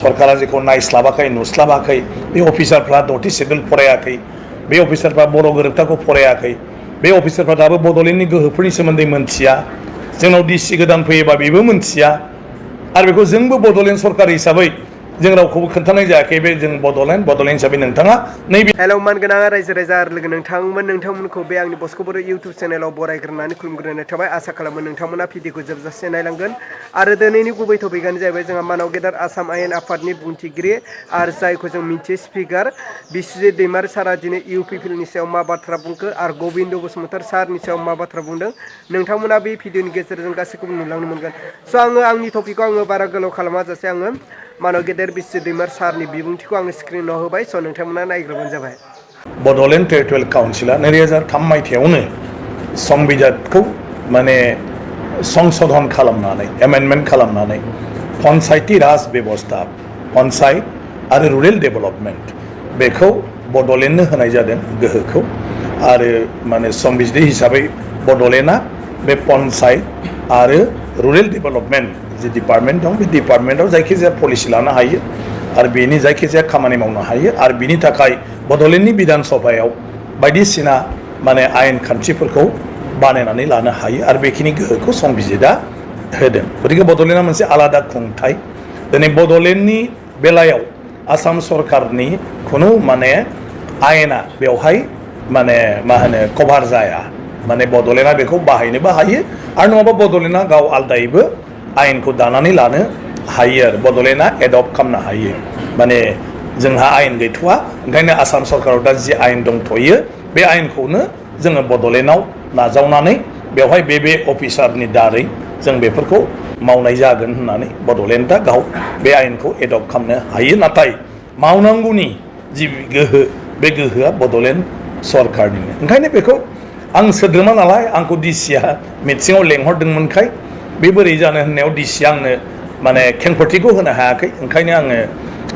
सरकारा जेखौ नायस्लाबाखै नुस्लाबाखै बे अफिसारफ्रा दथि सिडुल फरायाखै बे अफिसारफ्रा बर' गोरोबथाखौ फरायाखै बे अफिसारफ्रा दाबो बड'लेण्डनि गोहोफोरनि सोमोन्दै मोनथिया जोंनाव डिसि गोदान फैयोबा बेबो मोनथिया आरो बेखौ जोंबो बड'लेण्ड सरकार हिसाबै जों रावखौबो खोन्थानाय जायाखै बे जों बड'लेण्ड हिसाबै नोंथाङा नैबे हेलौ मानगोनां रायजो राजा आरो लोगो नोंथांमोनखौ बे आंनि बस्क'बर इउटुब चेनेलाव बरायग्रोनानै खुलुमग्रोनाय थाबाय आसा खालामो नोंथांमोना भिडिअखौ जोबजासे नायलांगोन आरो दिनैनि गुबै टपिकआनो जाहैबाय जोंहा मानाव गेदेर आसाम आयेन आफादनि बुंथिगिरि आरो जायखौ जों मिथियो स्पिकार बिस्वजित दैमारी सारा दिनै इउपिपिएलनि सायाव मा बाथ्रा बुंखो आरो गबिन्द बसुमतारी सारनि सायाव मा बाथ्रा बुंदों नोंथांमोना बे भिडिअनि गेजेरजों गासैखौबो नुलांनो मोनगोन स' आङो आंनि टपिकखौ आङो बारा गोलाव खालामाजासे आङो मानाव गेदेर बिस्वजित दैमारी सारनि बिबुंथिखौ आङो स्क्रिनाव होबाय स' नोंथांमोना नायग्रोबानो जाबाय बड'लेण्ड टेरिटरियेल काउन्सिला 2003 मायथाइयावनो संबिजितखौ माने संशोधन खालामनानै एमेन्डमेन्ट खालामनानै पन्चायती राज बेबस्था पन्चायत आरो रुरेल डेभेलपमेन्ट बेखौ बड'लेण्डनो होनाय जादों गोहोखौ आरो माने संबिजित हिसाबै बड'लेण्डआ बे पन्चायत आरो रुरेल डेभेलपमेन्ट जि डिपार्टमेन्ट दं बे डिपार्टमेन्टआव जायखिजाया पलिसि लानो हायो आरो बेनि जायखिजाया खामानि मावनो हायो आरो बिनि थाखाय बड'लेण्डनि बिधान सभायाव बायदिसिना माने आयेन खान्थिफोरखौ बानायनानै लानो हायो आरो बेखिनि गोहोखौ संबिजितआ होदों गतिके बड'लेण्डआ मोनसे आलादा खुंथाय दिनै बड'लेण्डनि बेलायाव आसाम सरकारनि खुनु माने आयेना बेवहाय माने मा होनो कभार जाया माने बड'लेण्डआ बेखौ बाहायनोबो हायो आरो नङाबा बड'लेण्डआ गाव आलदायैबो आयेनखौ दानानै लानो हायो आरो बड'लेण्डआ एडप्ट खालामनो हायो माने जोंहा आयेन गैथ'वा ओंखायनो आसाम सरकाराव दा जि आयेन दंथ'यो बे आयेनखौनो जोङो बड'लेण्डआव नाजावनानै बेवहाय बे अफिसारनि दारै जों बेफोरखौ मावनाय जागोन होननानै बड'लेण्डआ गाव बे आयेनखौ एडप्ट खालामनो हायो नाथाय मावनांगौनि जि गोहो बे गोहोआ बड'लेण्ड सरकारनिनो ओंखायनो बेखौ आं सोद्रोमा नालाय आंखौ डिसिआ मिटिङाव लेंहरदोंमोनखाय बे बोरै जानो होननायाव डिसिआ आंनो माने खेंफोरथिखौ होनो हायाखै ओंखायनो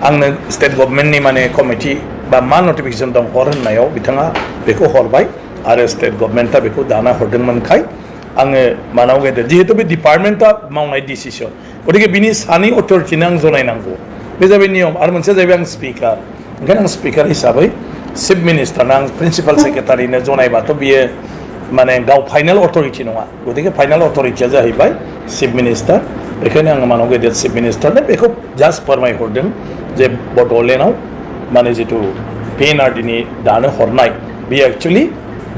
आंनो स्टेट गभर्नमेन्टनि माने कमिटि बा मा नटिफिकेसन दं हर होननायाव बिथाङा बेखौ हरबाय आरो स्टेट गभर्नमेन्टआ बेखौ दाना हरदोंमोनखाय आङो मानाव गेदेर जिहेतु बे डिपार्टमेन्टआ मावनाय डिसिसन गतिके बिनि सानै अथरिटिनो आं जनायनांगौ बे जाबाय नियम आरो मोनसेया जाहैबाय आं स्पिकार ओंखायनो आं स्पिकार हिसाबै चिफ मिनिस्टारनो आं प्रिन्सिपाल सेक्रेटारिनो जनायबाथ' बियो माने गाव फाइनाल अथरिटि नङा गतिके फाइनाल अथरिटिया जाहैबाय चिफ मिनिस्टार बेखायनो आङो मानाव गेदेर चिफ मिनिस्टारनो बेखौ जास्ट फोरमायहरदों जे बड'लेण्डआव माने जिथु पिएनआरडिनि दानो हरनाय बेयो एक्सुवेलि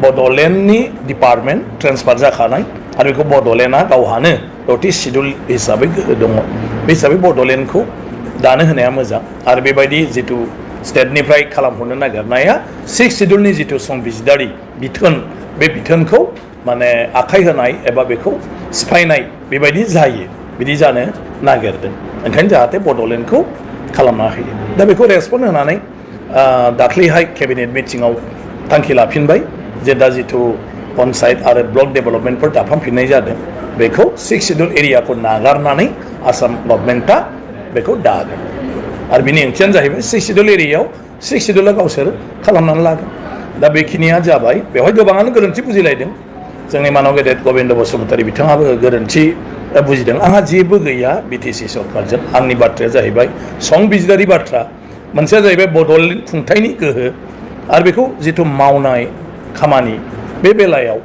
बड'लेण्डनि डिपार्टमेन्ट ट्रेन्सफार जाखानाय आरो बेखौ बड'लेण्डआ गावहानो दथि सिडुल हिसाबै गोहो दङ बे हिसाबै बड'लेण्डखौ दानो होनाया मोजां आरो बेबायदि जिथु स्टेटनिफ्राय खालामहरनो नागिरनाया 6 सिडुलनि जिथु संबिजिदारि बिथोन बे बिथोनखौ माने आखाइ होनाय एबा बेखौ सिफायनाय बेबायदि जायो बिदि जानो नागिरदों ओंखायनो जाहाथे बड'लेण्डखौ खालामना होयो दा बेखौ रेसपन्ड होनानै दाख्लैहाय केबिनेट मिटिङाव थांखि लाफिनबाय जे दा जिथु पन्चायत आरो ब्लक डेभेलपमेन्टफोर दाफामफिननाय जादों बेखौ 6 सिडुल एरियाखौ नागारनानै आसाम गभर्नमेन्टआ बेखौ दागोन आरो बिनि ओंथियानो जाहैबाय 6 सिडुल एरियायाव 6 सिडुला गावसोर खालामनानै लागोन दा बेखिनिया जाबाय बेवहाय गोबाङानो गोरोन्थि बुजिलायदों जोंनि मानाव गेदेर गबिन्द बसुमतारी बिथाङाबो गोरोन्थि बुजिदों आंहा जेबो गैया बिटिसि सरकारजों आंनि बाथ्राया जाहैबाय संबिजिदारि बाथ्रा मोनसेया जाहैबाय बड'लेण्ड खुंथायनि गोहो आरो बेखौ जिथु मावनाय खामानि बे बेलायाव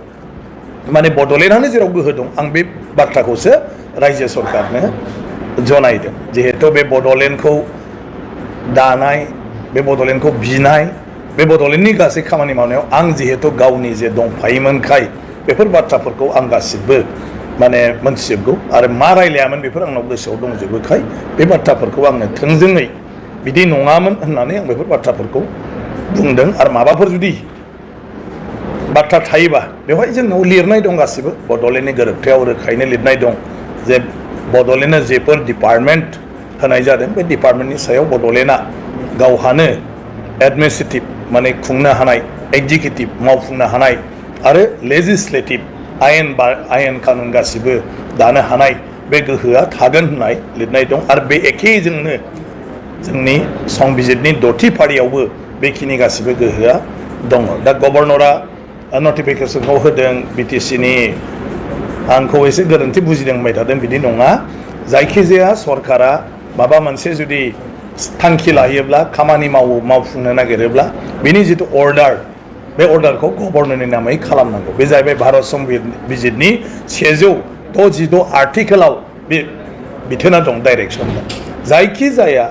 माने बड'लेण्डआनो जेराव गोहो दं आं बे बाथ्राखौसो रायजो सरकारनो जनायदों जिहेतु बे बड'लेण्डखौ दानाय बे बड'लेण्डखौ बिनाय बे बड'लेण्डनि गासै खामानि मावनायाव आं जिहेतु गावनि जे दंफायोमोनखाय बेफोर बाथ्राफोरखौ आं गासिबो माने मोनथिजोबगौ आरो मा रायलायामोन बेफोर आंनाव गोसोआव दंजोबोखाय बे बाथ्राफोरखौ आंनो थोंजोङै बिदि नङामोन होननानै आं बेफोर बाथ्राफोरखौ बुंदों आरो माबाफोर जुदि बाथ्रा थायोबा बेवहाय जोंनाव लिरनाय दं गासिबो बड'लेण्डनि गोरोबथायाव रोखायैनो लिरनाय दं जे बड'लेण्डनो जेफोर डिपार्टमेन्ट होनाय जादों बे डिपार्टमेन्टनि सायाव बड'लेण्डआ गावहानो एडमिनिस्ट्रेटिभ माने खुंनो हानाय एक्जिकिउटिभ मावफुंनो हानाय आरो लेजिस्लेटिभ आयेन कानुन गासिबो दानो हानाय बे गोहोआ थागोन होननाय लिरनाय दं आरो बे एखेजोंनो जोंनि संबिजितनि दथि फारियावबो बेखिनि गासिबो गोहोआ दङ दा गभर्नरा नटिफिकेसनखौ होदों बिटिसिनि आंखौ एसे गोरोन्थि बुजिदों होनबाय थादों बिदि नङा जायखिजाया सरकारा माबा मोनसे जुदि थांखि लायोब्ला खामानि मावफुंनो नागिरोब्ला बिनि जिथु अर्डार बे अर्डारखौ गभर्नरनि नामै खालामनांगौ बे जाहैबाय भारत संबिजितनि 166 आर्टिकेलाव बे बिथोना दं डाइरेक्सन दं जायखि जाया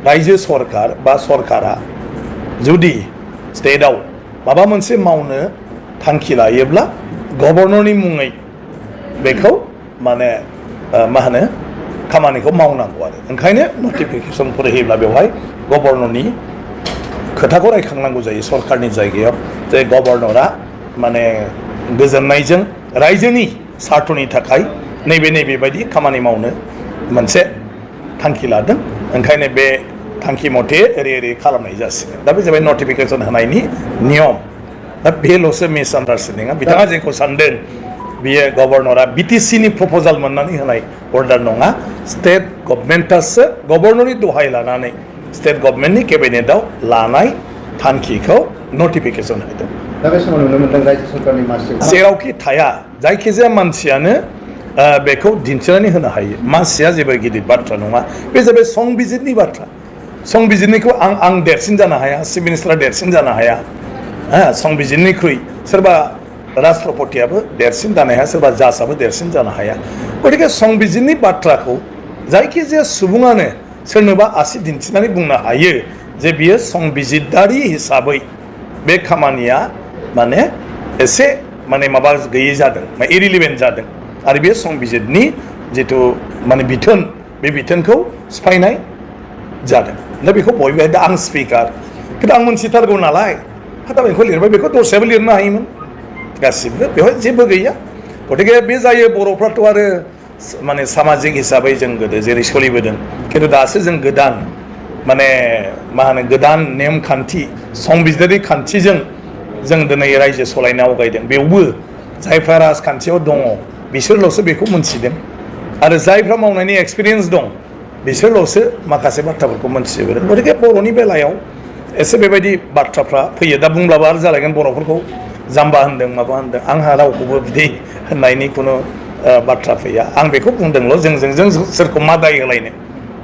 रायजो सरकार बा सरकारा जुदि स्टेटआव माबा मोनसे मावनो थांखि लायोब्ला गभर्नरनि मुङै बेखौ माने मा होनो खामानिखौ मावनांगौ आरो ओंखायनो नटिफिकेसनफोर होयोब्ला बेवहाय गभर्नरनि खोथाखौ रायखांनांगौ जायो सरकारनि जायगायाव जे गभर्नरा माने गोजोननायजों रायजोनि सार्थनि थाखाय नैबे बायदि खामानि मावनो मोनसे थांखि लादों ओंखायनो बे थांखि मथे ओरै खालामनाय जासिगोन दा बे जाबाय नटिफिकेसन होनायनि नियम दा बेल'सो मिसआन्डारस्टेन्डिंआ बिथाङा जेखौ सानदों बियो गभर्नरा बिटिसिनि प्रप'जाल मोननानै होनाय अर्डार नङा स्टेट गभर्नमेन्टआसो गभर्नरनि दहाय लानानै स्टेट गभर्नमेन्टनि केबिनेटआव लानाय थांखिखौ नटिफिकेसन होदों दा बे समाव नुनो मोनदों रायजो सरकारनि मासि जेरावखि थाया जायखिजाया मानसियानो बेखौ दिन्थिनानै होनो हायो मासिया जेबो गिदिर बाथ्रा नङा बे जाबाय संबिजितनि बाथ्रा संबिजितनिखौ आं देरसिन जानो हाया चिफ मिनिस्टारा देरसिन जानो हाया संबिजितनिख्रुइ सोरबा राष्ट्रपतियाबो देरसिन जानो हाया सोरबा जाजआबो देरसिन जानो हाया गतिके संबिजितनि बाथ्राखौ जायखिजाया सुबुङानो सोरनोबा आसि दिन्थिनानै बुंनो हायो जे बियो संबिजितारि हिसाबै बे खामानिया माने एसे माने माबा गैयै जादों इरिलिभेन्ट जादों आरो बे संबिजितनि जिथु माने बिथोन बे बिथोनखौ सिफायनाय जादों दा बेखौ बयबो दा आं स्पिकार खिन्थु आं मोनथिथारगौ नालाय दा बेखौ लिरबाय बेखौ दस्रायाबो लिरनो हायोमोन गासिबो बेवहाय जेबो गैया गतिके बे जायो बर'फ्राथ' आरो माने सामाजिक हिसाबै जों गोदो जेरै सोलिबोदों खिन्थु दासो जों गोदान माने मा होनो गोदान नेमखान्थि संबिजितारि खान्थिजों जों दिनै रायजो सलायनो आवगायदों बेवबो जायफ्रा राजखान्थियाव दङ बिसोरल'सो बेखौ मोनथिदों आरो जायफ्रा मावनायनि एक्सपिरियेन्स दं बिसोरल'सो माखासे बाथ्राफोरखौ मोनथिजोबो गतिके बर'नि बेलायाव एसे बेबायदि बाथ्राफ्रा फैयो दा बुंब्लाबो आरो जालायगोन बर'फोरखौ जाम्बा होनदों माबा होनदों आंहा रावखौबो बिदि होननायनि खुनु बाथ्रा फैया आं बेखौ बुंदोंल' जों सोरखौ मा दाय होलायनो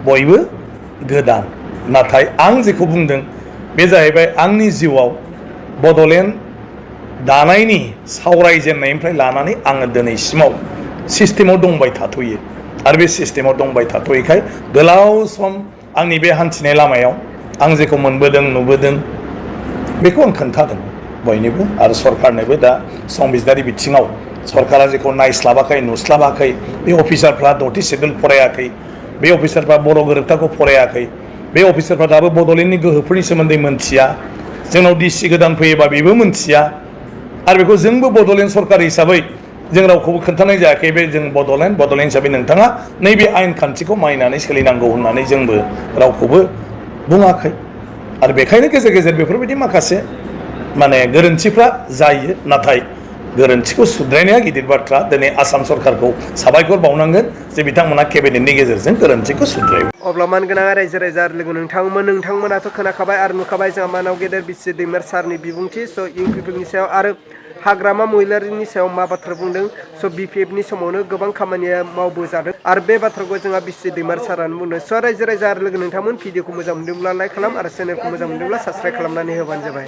बयबो गोदान नाथाय आं जेखौ बुंदों बे जाहैबाय आंनि जिउआव बड'लेण्ड दानायनि सावरायजेननायनिफ्राय लानानै आङो दिनैसिमाव सिस्टेमाव दंबाय थाथ'यो आरो बे सिस्टेमाव दंबाय थाथ'यैखाय गोलाव सम आंनि बे हान्थिनाय लामायाव आं जेखौ मोनबोदों नुबोदों बेखौ आं खोन्थादों बयनिबो आरो सरकारनोबो दा संबिजितारि बिथिङाव सरकारा जेखौ नायस्लाबाखै नुस्लाबाखै बे अफिसारफ्रा 10थि सिडुल फरायाखै बे अफिसारफ्रा बर' गोरोबथाखौ फरायाखै बे अफिसारफ्रा दाबो बड'लेण्डनि गोहोफोरनि सोमोन्दै मोनथिया जोंनाव डिसि गोदान फैयोबा बेबो मोनथिया आरो बेखौ जोंबो बड'लेण्ड सरकार हिसाबै जों रावखौबो खोन्थानाय जायाखै बे जों बड'लेण्ड हिसाबै नोंथाङा नैबे आयेन खान्थिखौ मानिनानै सोलिनांगौ होननानै जोंबो रावखौबो बुङाखै आरो बेखायनो गेजेर गेजेर बेफोरबायदि माखासे माने गोरोन्थिफ्रा जायो नाथाय गोरोन्थिखौ सुद्रायनाया गिदिर बाथ्रा दिनै आसाम सरकारखौ साबायखर बावनांगोन जे बिथांमोना केबिनेटनि गेजेरजों गोरोन्थिखौ सुद्रायो अब्ला मानगोनां रायजो राजा लोगो नोंथांमोनाथ' खोनाखाबाय आरो नुखाबाय जोंहा मानाव गेदेर बिस्वजित दैमारी सारनि बिबुंथि स' इउपिपिनि सायाव आरो हाग्रामा महिलारिनि सायाव मा बाथ्रा बुंदों स' बिपिएफनि समावनो गोबां खामानिया मावबोजादों आरो बे बाथ्राखौ जोंहा बिस्वजित दैमारी सारानो बुंदों स' रायजो राजा आरो लोगो नोंथांमोन भिडिअखौ मोजां मोनदोंब्ला लाइक खालाम आरो चेनेलखौ मोजां मोनदोंब्ला साबस्क्राइब खालामनानै होबानो जाबाय।